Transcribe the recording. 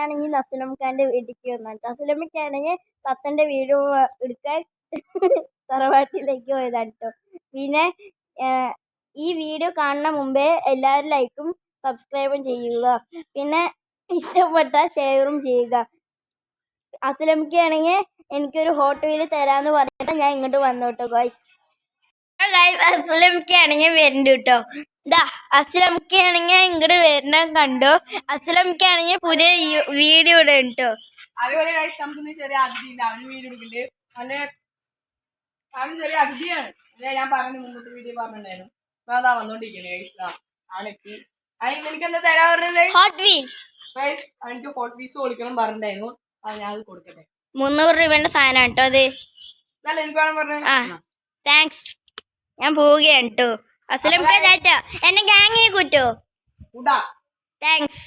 ആണെങ്കിൽ അസ്ലംഖാന്റെ വീട്ടിലേക്ക് വന്നിട്ട് അസ്ലമിക്കാണെങ്കിൽ തത്തന്റെ വീഡിയോ എടുക്കാൻ തറവാട്ടിലേക്ക് പോയതാണ് കേട്ടോ. പിന്നെ ഈ വീഡിയോ കാണുന്ന മുമ്പേ എല്ലാവരും ലൈക്കും സബ്സ്ക്രൈബും ചെയ്യുക. പിന്നെ ഇഷ്ടപ്പെട്ട ഷെയറും ചെയ്യുക. അസ്ലമിക്കാണെങ്കിൽ എനിക്കൊരു ഹോട്ട് വീല് തരാമെന്ന് പറഞ്ഞിട്ട് ഞാൻ ഇങ്ങോട്ട് വന്നു കേട്ടോ ഗോയ്സ്. അസ്ലമിക്കാണെങ്കിൽ വരുന്നുണ്ട് കേട്ടോ. ഇതാ അസ്ലമിക്കാണെങ്കിൽ ഇങ്ങോട്ട് വരുന്ന കണ്ടോ. അസ്ലമിക്കാണെങ്കിൽ പുതിയ വീഡിയോ ഇടും കേട്ടോ. അതേപോലെ നമുക്ക് ചെറിയ അതിഥിയുണ്ട്, അവന് വീഡിയോ എടുക്കില്ലേ. അവന് ചെറിയ അതിഥിയാണ്. ഞാൻ പറഞ്ഞു മുമ്പത്തെ വീഡിയോ പറഞ്ഞിട്ടുണ്ടായിരുന്നു. അപ്പൊ അതാ വന്നോണ്ടിരിക്കുന്നത്. ആളെത്തി. എനിക്ക് എന്താ തരാ പറഞ്ഞത്? Hot wheel. എനിക്ക് ഹോട്ട് വീൽസ് കൊടുക്കണം പറഞ്ഞിട്ടുണ്ടായിരുന്നു. അത് ഞാൻ കൊടുക്കട്ടെ. 300 രൂപയുടെ സാധനം കേട്ടോ അത്. എനിക്ക് വേണം പറഞ്ഞു. താങ്ക്സ്. ഞാൻ പോവുകയാണ് കേട്ടോ. അസ്ലംഖാൻ എന്നെ ഗാങ്ങിയെ കൂട്ടോ. താങ്ക്സ്.